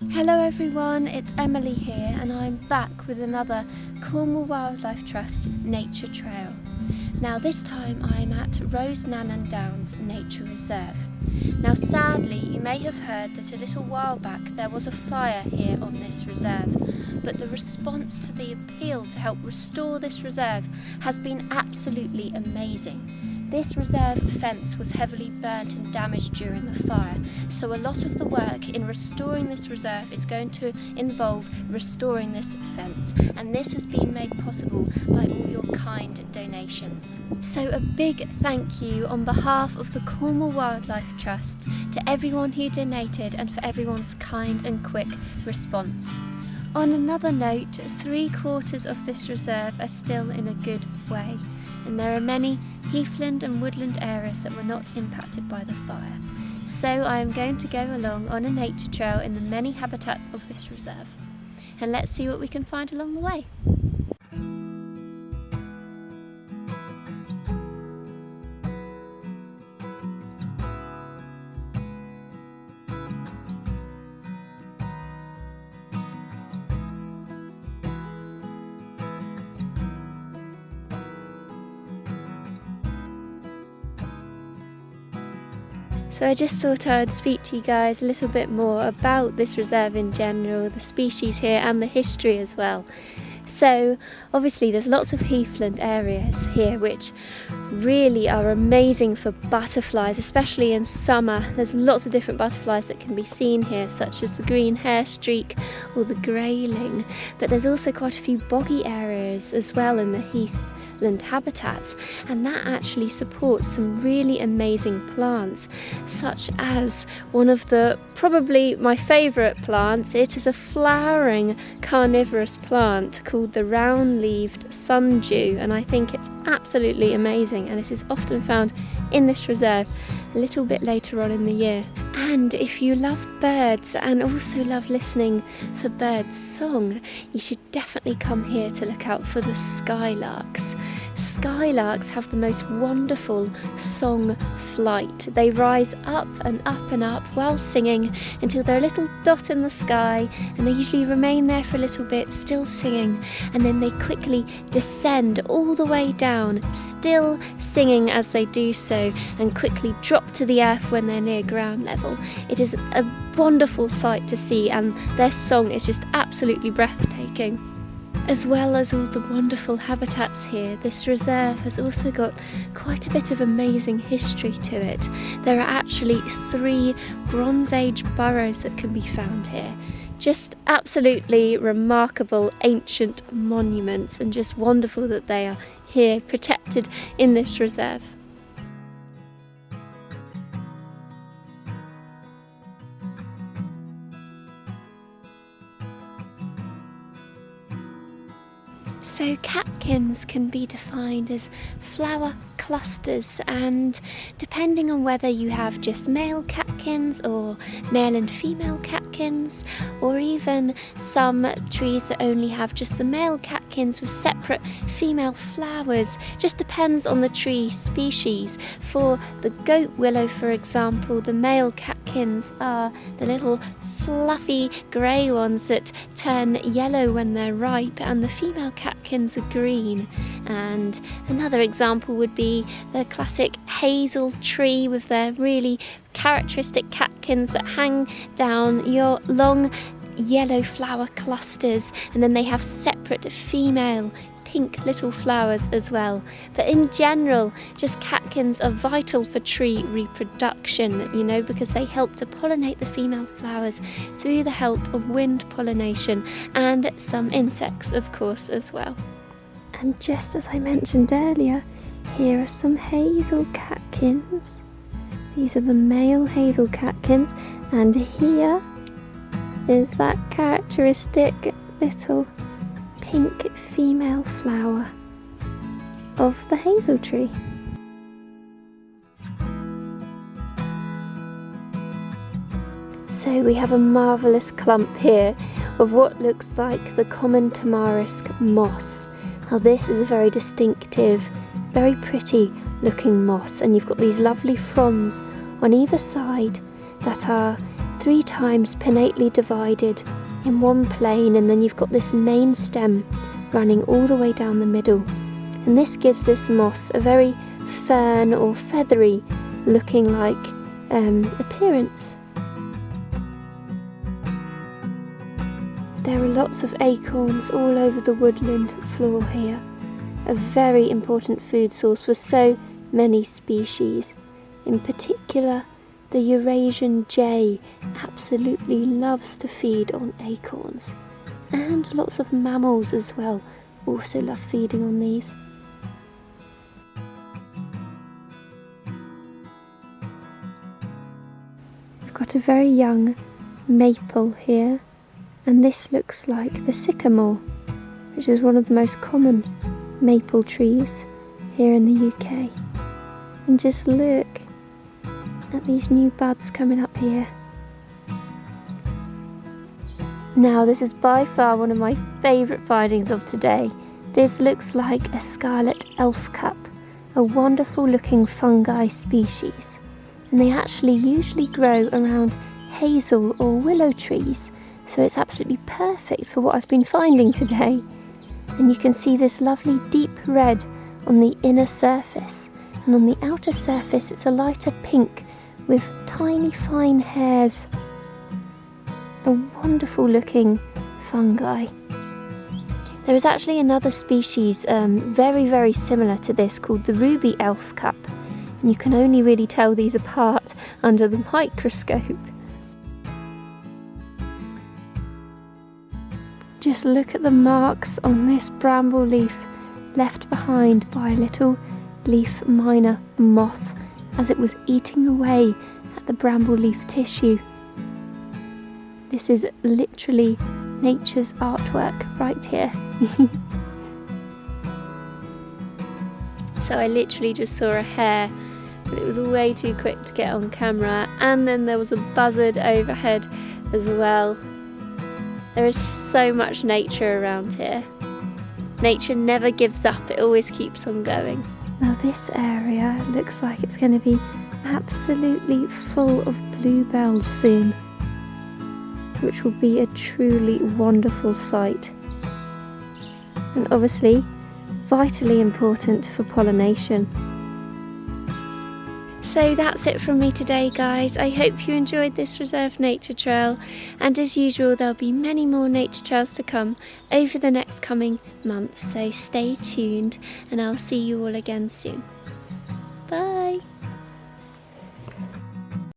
Hello everyone, it's Emily here and I'm back with another Cornwall Wildlife Trust nature trail. Now this time I'm at Rosenannon Downs Nature Reserve. Now sadly you may have heard that a little while back there was a fire here on this reserve, but the response to the appeal to help restore this reserve has been absolutely amazing. This reserve fence was heavily burnt and damaged during the fire, so a lot of the work in restoring this reserve is going to involve restoring this fence, and this has been made possible by all your kind donations. So a big thank you on behalf of the Cornwall Wildlife Trust to everyone who donated and for everyone's kind and quick response. On another note, 3/4 of this reserve are still in a good way, and there are many heathland and woodland areas that were not impacted by the fire. So I am going to go along on a nature trail in the many habitats of this reserve, and let's see what we can find along the way. So I just thought I'd speak to you guys a little bit more about this reserve in general, the species here and the history as well. So obviously there's lots of heathland areas here which really are amazing for butterflies, especially in summer. There's lots of different butterflies that can be seen here, such as the green hair streak or the grayling, but there's also quite a few boggy areas as well in the heathland habitats, and that actually supports some really amazing plants, such as one of the probably my favourite plants. It is a flowering carnivorous plant called the round-leaved sundew, and I think it's absolutely amazing, and it is often found in this reserve a little bit later on in the year. And if you love birds and also love listening for bird song, you should definitely come here to look out for the skylarks. Skylarks have the most wonderful song flight. They rise up and up and up while singing until they're a little dot in the sky, and they usually remain there for a little bit still singing, and then they quickly descend all the way down, still singing as they do so, and quickly drop to the earth when they're near ground level. It is a wonderful sight to see, and their song is just absolutely breathtaking. As well as all the wonderful habitats here, this reserve has also got quite a bit of amazing history to it. There are actually 3 Bronze Age burrows that can be found here. Just absolutely remarkable ancient monuments, and just wonderful that they are here protected in this reserve. So catkins can be defined as flower clusters, and depending on whether you have just male catkins or male and female catkins, or even some trees that only have just the male catkins with separate female flowers, just depends on the tree species. For the goat willow, for example, the male catkins are the little fluffy grey ones that turn yellow when they're ripe, and the female catkins are green. And another example would be the classic hazel tree with their really characteristic catkins that hang down your long yellow flower clusters, and then they have separate female pink little flowers as well. But in general, just catkins are vital for tree reproduction, because they help to pollinate the female flowers through the help of wind pollination and some insects, of course, as well. And just as I mentioned earlier, here are some hazel catkins. These are the male hazel catkins, and here is that characteristic little pink female flower of the hazel tree. So we have a marvellous clump here of what looks like the common tamarisk moss. Now this is a very distinctive, very pretty looking moss, and you've got these lovely fronds on either side that are 3 times pinnately divided in one plane, and then you've got this main stem running all the way down the middle. And this gives this moss a very fern or feathery looking like appearance. There are lots of acorns all over the woodland floor here, a very important food source for so many species. In particular, the Eurasian jay absolutely loves to feed on acorns, and lots of mammals as well also love feeding on these. We've got a very young maple here, and this looks like the sycamore, which is one of the most common maple trees here in the UK. And just look at these new buds coming up here. Now, this is by far one of my favourite findings of today. This looks like a scarlet elf cup, a wonderful looking fungi species, and they actually usually grow around hazel or willow trees, so it's absolutely perfect for what I've been finding today. And you can see this lovely deep red on the inner surface, and on the outer surface it's a lighter pink with tiny fine hairs. A wonderful looking fungi. There is actually another species very, very similar to this called the ruby elf cup, and you can only really tell these apart under the microscope. Just look at the marks on this bramble leaf left behind by a little leaf miner moth as it was eating away at the bramble leaf tissue. This is literally nature's artwork right here. So I literally just saw a hare, but it was way too quick to get on camera, and then there was a buzzard overhead as well. There is so much nature around here. Nature never gives up, it always keeps on going. Now this area looks like it's going to be absolutely full of bluebells soon, which will be a truly wonderful sight. And obviously vitally important for pollination. So that's it from me today, guys. I hope you enjoyed this reserve nature trail, and as usual there'll be many more nature trails to come over the next coming months, so stay tuned and I'll see you all again soon. Bye!